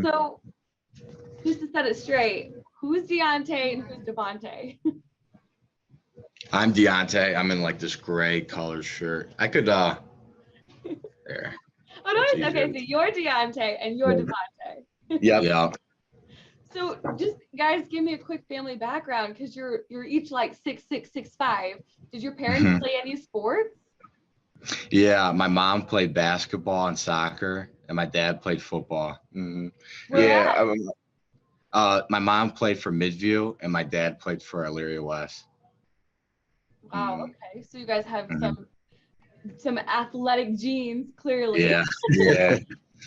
So just to set it straight, who's Deontae and who's Devontae? I'm Deontae. I'm in like this gray colored shirt. I could there. Oh no, okay, so you're Deontae and you're Devontae. Yeah. So just guys, give me a quick family background because you're each like 6'6", 6'5". Did your parents play any sports? Yeah, my mom played basketball and soccer, and my dad played football. Yeah, my mom played for Midview, and my dad played for Elyria West. Wow. Okay, so you guys have some athletic genes, clearly. Yeah.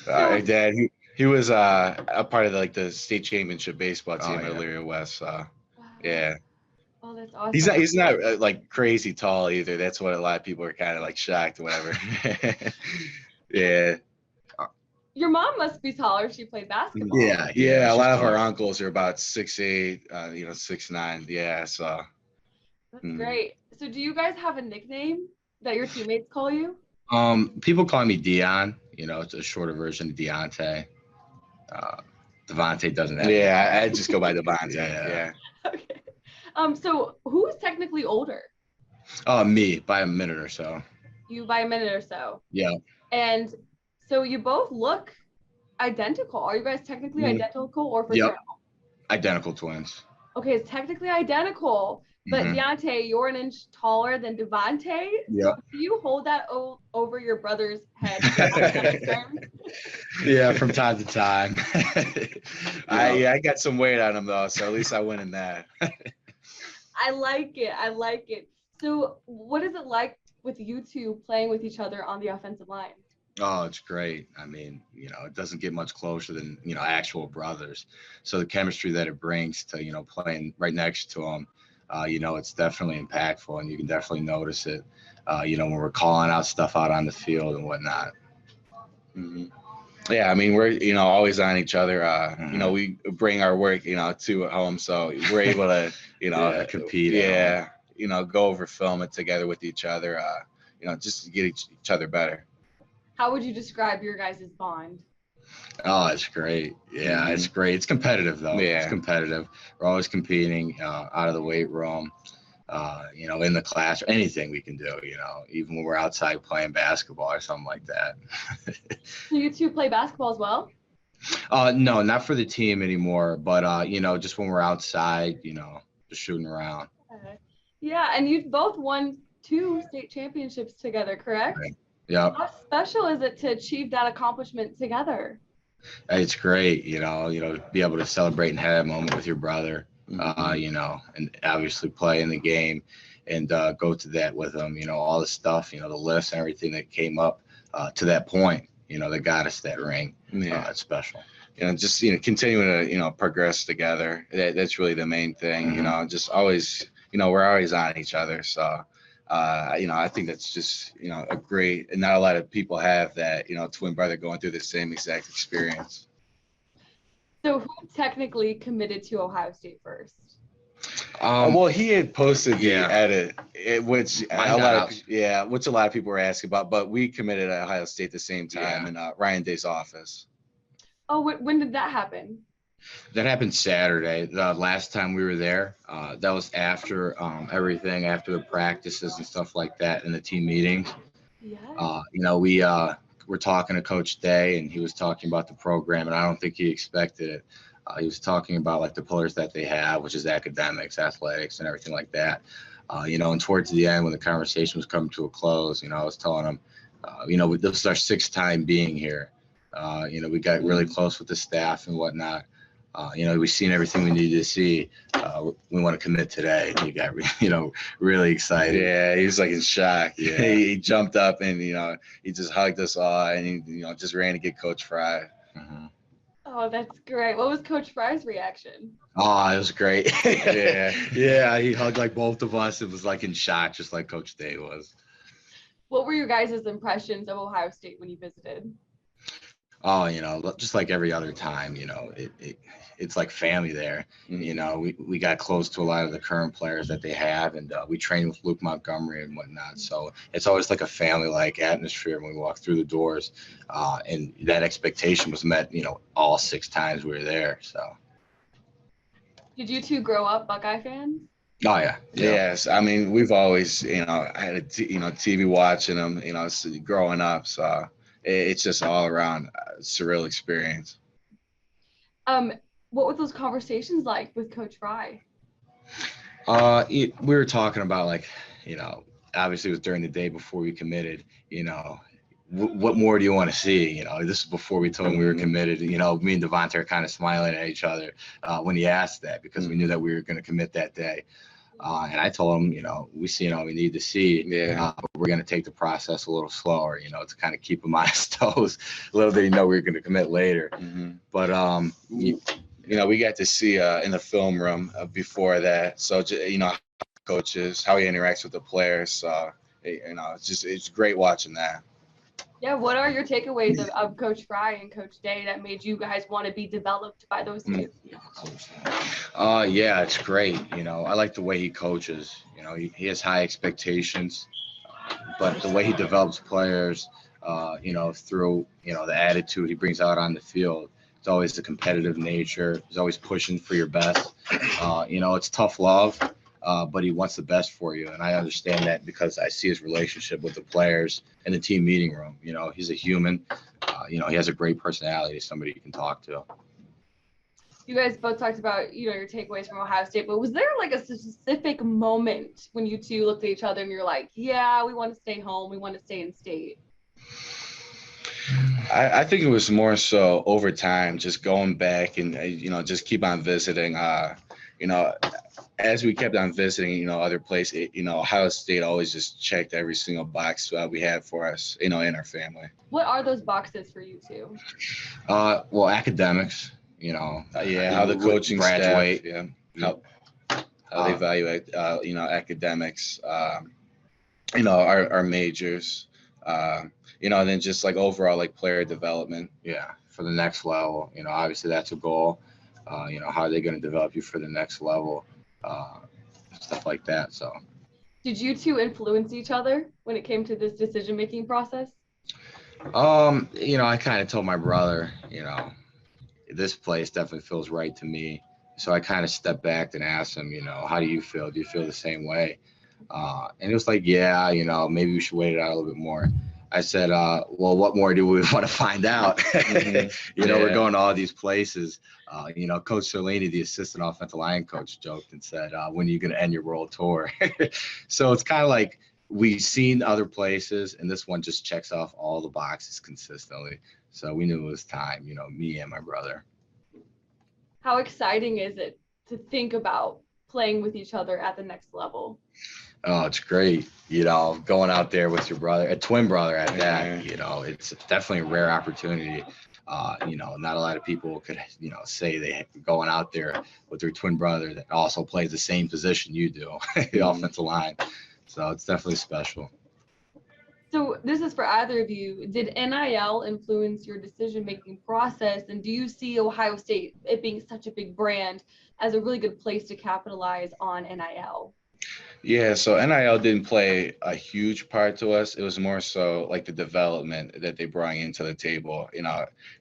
Our dad, he was a part of the state championship baseball team at Elyria West. Wow. Yeah. Oh, that's awesome. He's not like crazy tall either. That's what a lot of people are kind of like shocked, whatever. Yeah. Your mom must be taller if she played basketball. Yeah. A lot of our uncles are about 6'8", 6'9". Yeah. So. That's great. So do you guys have a nickname that your teammates call you? People call me Dion. It's a shorter version of Deontae. Devontae doesn't have. Yeah, I just go by Devontae. Yeah. Okay. So who's technically older? Me by a minute or so. You by a minute or so. Yeah. And so you both look identical. Are you guys technically identical or fraternal? Identical twins. Okay, it's technically identical, but Deontae, you're an inch taller than Devontae. Yeah. So do you hold that over your brother's head? Yeah, from time to time. I got some weight on him though, so at least I win in that. I like it. So what is it like with you two playing with each other on the offensive line? Oh, it's great. I mean, it doesn't get much closer than, actual brothers. So the chemistry that it brings to, playing right next to them, it's definitely impactful, and you can definitely notice it, when we're calling out stuff out on the field and whatnot. Yeah, I mean, we're, always on each other. We bring our work, to home. So we're able to, compete. Yeah. Go over film it together with each other, just to get each other better. How would you describe your guys' bond? Oh, it's great. Yeah, it's great. It's competitive, though. Yeah. It's competitive. We're always competing out of the weight room, in the class, or anything we can do, even when we're outside playing basketball or something like that. So you two play basketball as well? No, not for the team anymore, but, just when we're outside, just shooting around. Yeah, and you both won 2 state championships together, correct? Right. Yeah. How special is it to achieve that accomplishment together? It's great, be able to celebrate and have that moment with your brother, and obviously play in the game and go to that with them, all the stuff, the list and everything that came up to that point, that got us that ring. Yeah. It's special. Just, continuing to, progress together. That's really the main thing, just always, we're always on each other. So, I think that's just, a great, and not a lot of people have that, twin brother going through the same exact experience. So who technically committed to Ohio State first? Well, he had posted the edit, which a Mine lot of people were asking about, but we committed at Ohio State the same time in Ryan Day's office. Oh, when did that happen? That happened Saturday. The last time we were there, that was after everything, after the practices and stuff like that, and the team meetings. Yeah. We were talking to Coach Day, and he was talking about the program, and I don't think he expected it. He was talking about like the pillars that they have, which is academics, athletics, and everything like that. And towards the end, when the conversation was coming to a close, I was telling him, this is our 6th time being here. We got really close with the staff and whatnot. We've seen everything we needed to see. We want to commit today. He got, really excited. Yeah, he was like in shock. Yeah. He jumped up and, he just hugged us all and he, just ran to get Coach Frye. Oh, that's great. What was Coach Frye's reaction? Oh, it was great. Yeah. Yeah, he hugged like both of us. It was like in shock, just like Coach Day was. What were your guys' impressions of Ohio State when you visited? Oh, just like every other time, it's like family there. We got close to a lot of the current players that they have, and we train with Luke Montgomery and whatnot. So it's always like a family-like atmosphere when we walk through the doors, and that expectation was met, all 6 times we were there. So. Did you two grow up Buckeye fans? Oh yeah. Yes, I mean we've always had a TV watching them, growing up. So it's just all around surreal experience. What were those conversations like with Coach Frye? We were talking about obviously it was during the day before we committed. What more do you want to see? This is before we told him we were committed. Me and Devontae are kind of smiling at each other when he asked that, because we knew that we were going to commit that day. And I told him, we see all we need to see. Yeah. But we're going to take the process a little slower, to kind of keep him on his toes. Little did he know we were going to commit later. But we got to see in the film room before that. So coaches, how he interacts with the players. So it's great watching that. Yeah, what are your takeaways of Coach Frye and Coach Day that made you guys want to be be by those two? Yeah, it's great. I like the way he coaches. He has high expectations, but the way he develops players, through, the attitude he brings out on the field. It's always the competitive nature. He's always pushing for your best. It's tough love. But he wants the best for you. And I understand that because I see his relationship with the players in the team meeting room. He's a human. He has a great personality, somebody you can talk to. You guys both talked about, your takeaways from Ohio State, but was there like a specific moment when you two looked at each other and you're like, yeah, we want to stay home. We want to stay in state? I think it was more so over time, just going back and, just keep on visiting, as we kept on visiting, other places, Ohio State always just checked every single box we had for us, in our family. What are those boxes for you two? Well, academics, how the coaching graduate, staff, how they evaluate, academics, our majors, and then just like overall like player development. Yeah, for the next level, obviously that's a goal. How are they going to develop you for the next level? Stuff like that. So did you two influence each other when it came to this decision-making process? I kind of told my brother, this place definitely feels right to me. So I kind of stepped back and asked him, how do you feel? Do you feel the same way? And it was like, yeah, maybe we should wait it out a little bit more. I said, well, what more do we want to find out? We're going to all these places. Coach Cerlini, the assistant offensive line coach, joked and said, when are you going to end your world tour? So it's kind of like we've seen other places, and this one just checks off all the boxes consistently. So we knew it was time, me and my brother. How exciting is it to think about playing with each other at the next level? Oh, it's great. Going out there with your brother, a twin brother at that, it's definitely a rare opportunity. Not a lot of people could, say they going out there with their twin brother that also plays the same position you do, the offensive line. So it's definitely special. So this is for either of you. Did NIL influence your decision-making process? And do you see Ohio State, it being such a big brand, as a really good place to capitalize on NIL? Yeah, so NIL didn't play a huge part to us. It was more so like the development that they brought into the table,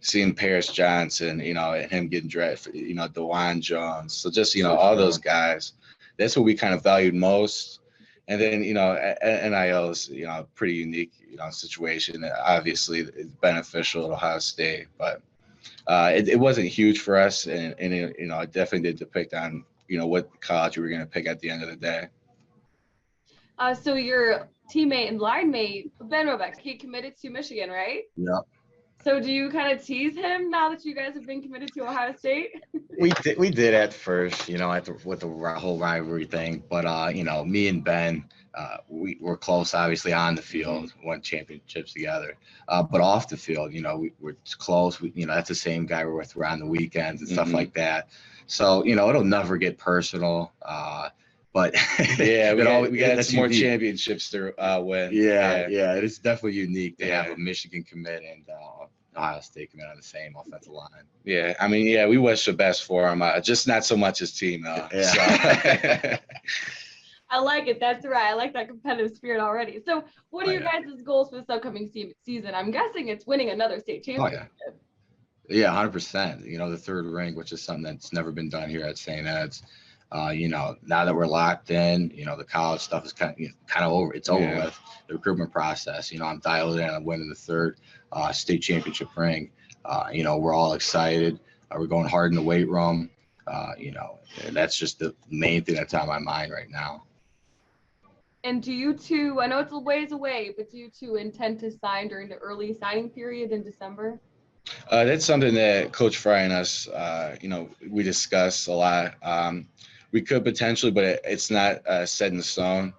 seeing Paris Johnson, and him getting drafted, DeJuan Jones. So just, all those guys, that's what we kind of valued most. And then, NIL is, pretty unique, situation. Obviously, it's beneficial to Ohio State, but it wasn't huge for us. And it, it definitely did depict on, what college we were going to pick at the end of the day. So your teammate and line mate, Ben Robeck, he committed to Michigan, right? Yeah. So do you kind of tease him now that you guys have been committed to Ohio State? We did at first, with the whole rivalry thing. But, me and Ben, we were close, obviously, on the field, won championships together. But off the field, we're close. That's the same guy we're with on the weekends and stuff like that. So, it'll never get personal. But yeah, we got some more championships to win. Yeah, it's definitely unique to have a Michigan commit, and Ohio State come in on the same offensive line. Yeah, I mean, yeah, we wish the best for him. Just not so much his team, though. Yeah. So. I like it. That's right. I like that competitive spirit already. So what are your yeah. guys' goals for this upcoming season? I'm guessing it's winning another state championship. Yeah, 100%. You know, the third ring, which is something that's never been done here at St. Ed's. You know, now that we're locked in, you know, the college stuff is kind of over. It's over with the recruitment process. You know, I'm dialed in. I'm winning the third state championship ring. You know, we're all excited. We're going hard in the weight room. You know, and that's just the main thing that's on my mind right now. And do you two, I know it's a ways away, but do you two intend to sign during the early signing period in December? That's something that Coach Frye and us, you know, we discuss a lot. We could potentially, but it's not set in stone.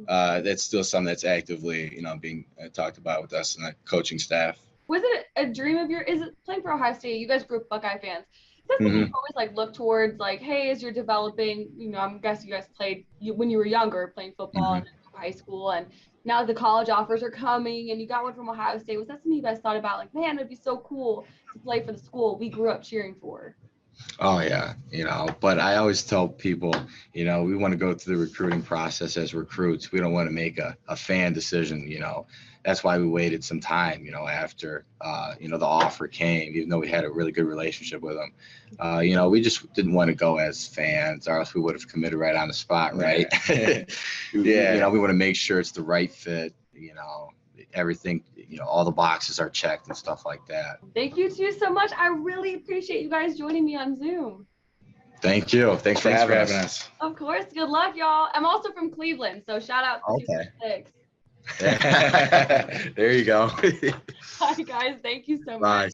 That's still something that's actively, you know, being talked about with us and the coaching staff. Was it a dream of yours? Is it playing for Ohio State? You guys grew up Buckeye fans. Is that something you always like look towards? Like, hey, as you're developing, you know, I'm guessing you guys played when you were younger, playing football in high school, and now the college offers are coming, and you got one from Ohio State. Was that something you guys thought about? Like, man, it'd be so cool to play for the school we grew up cheering for. Oh yeah, you know, but I always tell people, you know, we want to go through the recruiting process as recruits. We don't want to make a fan decision, you know. That's why we waited some time, you know, after, you know, the offer came, even though we had a really good relationship with them. You know, we just didn't want to go as fans, or else we would have committed right on the spot, right? Yeah. You know, we want to make sure it's the right fit, you know, everything, you know, all the boxes are checked and stuff like that. Thank you two so much. I really appreciate you guys joining me on Zoom. Thank you. Thanks for having us. Of course. Good luck, y'all. I'm also from Cleveland, so shout out to Okay. There you go. Bye, guys. Thank you so much. Bye.